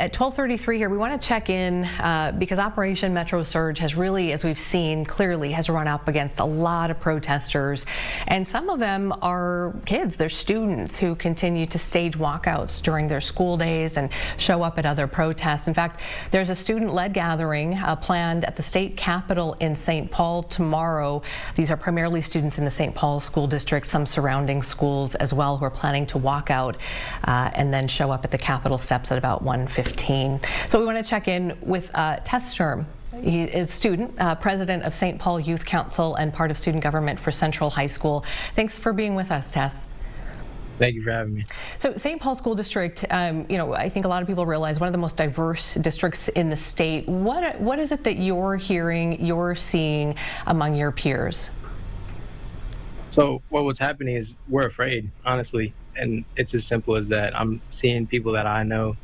at 12:33 here, we want to check in because Operation Metro Surge has really, as we've seen clearly, has run up against a lot of protesters. And some of them are kids, they're students who continue to stage walkouts during their school days and show up at other protests. In fact, there's a student-led gathering planned at the state capitol in St. Paul tomorrow. These are primarily students in the St. Paul school district, some surrounding schools as well, who are planning to walk out and then show up at the Capitol steps at about 1:15. So we want to check in with Tes Shurm. He is student, president of St. Paul Youth Council and part of student government for Central High School. Thanks for being with us, Tes. Thank you for having me. So St. Paul School District, I think a lot of people realize one of the most diverse districts in the state. What is it that you're hearing, you're seeing among your peers? So what's happening is we're afraid, honestly, and it's as simple as that. I'm seeing people that I know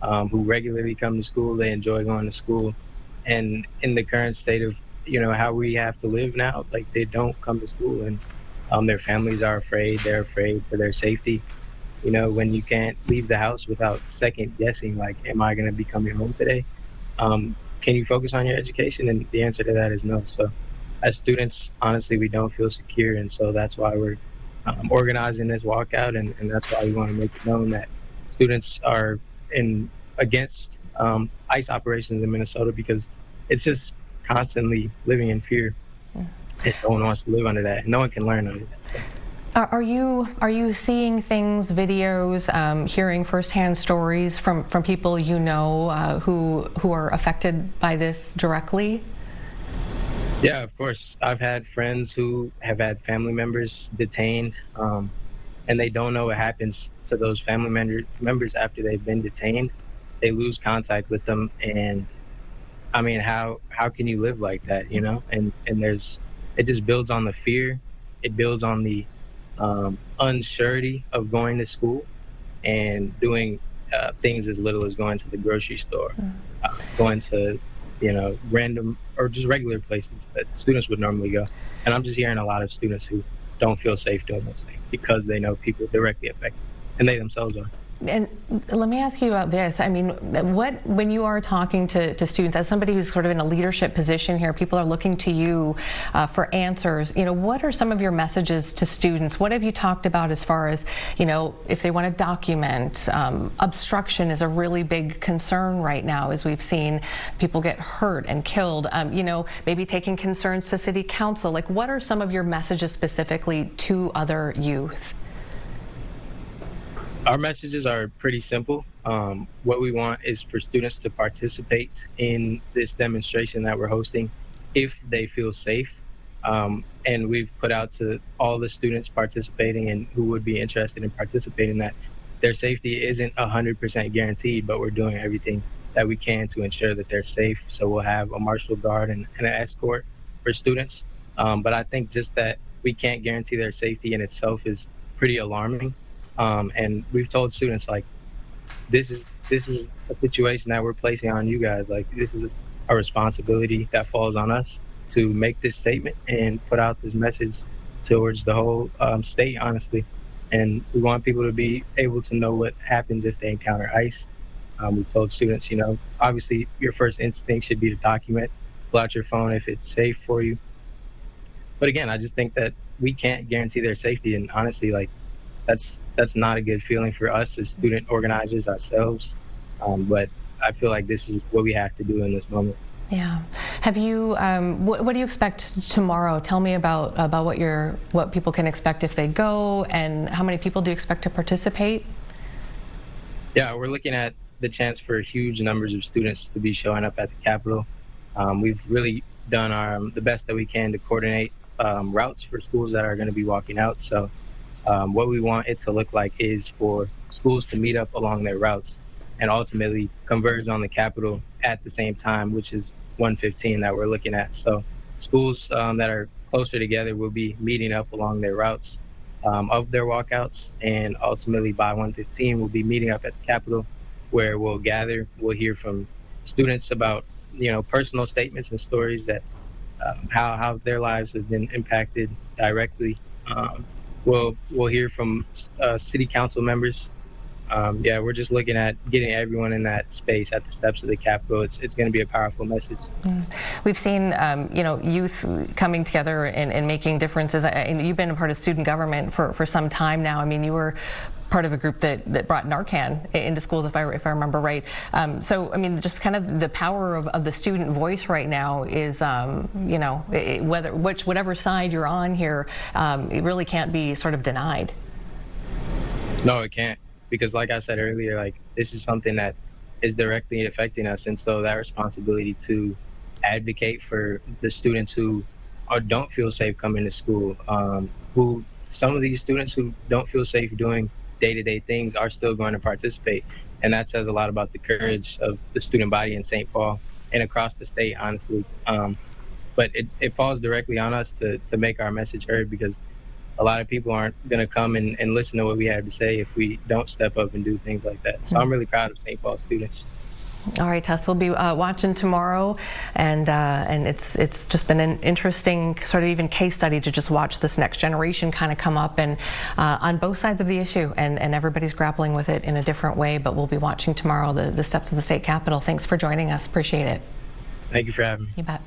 who regularly come to school. They enjoy going to school, and in the current state of how we have to live now, like they don't come to school, and their families are afraid. They're afraid for their safety. When you can't leave the house without second guessing, like, am I going to be coming home today? Can you focus on your education? And the answer to that is no. So as students, honestly, we don't feel secure. And so that's why we're organizing this walkout. And that's why we want to make it known that students are against ICE operations in Minnesota, because it's just constantly living in fear. Yeah. And no one wants to live under that. No one can learn under that. So. Are you seeing things, videos, hearing firsthand stories from people who are affected by this directly? Yeah, of course. I've had friends who have had family members detained, and they don't know what happens to those family members after they've been detained. They lose contact with them, and I mean, how can you live like that, And it just builds on the fear. It builds on the unsurety of going to school and doing things as little as going to the grocery store, going to random or just regular places that students would normally go. And I'm just hearing a lot of students who don't feel safe doing those things because they know people directly affected, and they themselves are. And let me ask you about this. I mean, when you are talking to students, as somebody who's sort of in a leadership position here, people are looking to you for answers. What are some of your messages to students? What have you talked about as far as, if they want to document? Obstruction is a really big concern right now, as we've seen people get hurt and killed. Maybe taking concerns to city council. Like, what are some of your messages specifically to other youth? Our messages are pretty simple. What we want is for students to participate in this demonstration that we're hosting if they feel safe. And we've put out to all the students participating and who would be interested in participating that their safety isn't 100% guaranteed, but we're doing everything that we can to ensure that they're safe. So we'll have a marshal guard and an escort for students. But I think just that we can't guarantee their safety in itself is pretty alarming. And we've told students, like, this is a situation that we're placing on you guys. Like, this is a responsibility that falls on us to make this statement and put out this message towards the whole state, honestly. And we want people to be able to know what happens if they encounter ICE. We've told students, obviously your first instinct should be to document, pull out your phone if it's safe for you. But again, I just think that we can't guarantee their safety. And honestly, like, that's not a good feeling for us as student organizers ourselves. But I feel like this is what we have to do in this moment. Yeah. Have you? What do you expect tomorrow? Tell me about what people can expect if they go, and how many people do you expect to participate? Yeah, we're looking at the chance for huge numbers of students to be showing up at the Capitol. We've really done the best that we can to coordinate routes for schools that are going to be walking out. So. What we want it to look like is for schools to meet up along their routes and ultimately converge on the Capitol at the same time, which is 1:15 that we're looking at. So schools that are closer together will be meeting up along their routes of their walkouts, and ultimately by 1:15 we'll be meeting up at the Capitol, where we'll gather. We'll hear from students about personal statements and stories that how their lives have been impacted directly. We'll hear from city council members yeah, we're just looking at getting everyone in that space at the steps of the Capitol. It's going to be a powerful message. We've seen, youth coming together and making differences. And you've been a part of student government for some time now. I mean, you were part of a group that brought Narcan into schools, if I remember right. So, I mean, just kind of the power of the student voice right now is, whatever side you're on here, it really can't be sort of denied. No, it can't. Because like I said earlier, like this is something that is directly affecting us. And so that responsibility to advocate for the students who don't feel safe coming to school, who some of these students who don't feel safe doing day-to-day things are still going to participate. And that says a lot about the courage of the student body in St. Paul and across the state, honestly. But it falls directly on us to make our message heard, because a lot of people aren't going to come and listen to what we have to say if we don't step up and do things like that. So I'm really proud of St. Paul students. All right, Tes, we'll be watching tomorrow, and it's just been an interesting sort of even case study to just watch this next generation kind of come up and on both sides of the issue, and everybody's grappling with it in a different way. But we'll be watching tomorrow the steps of the state capitol. Thanks for joining us. Appreciate it. Thank you for having me. You bet.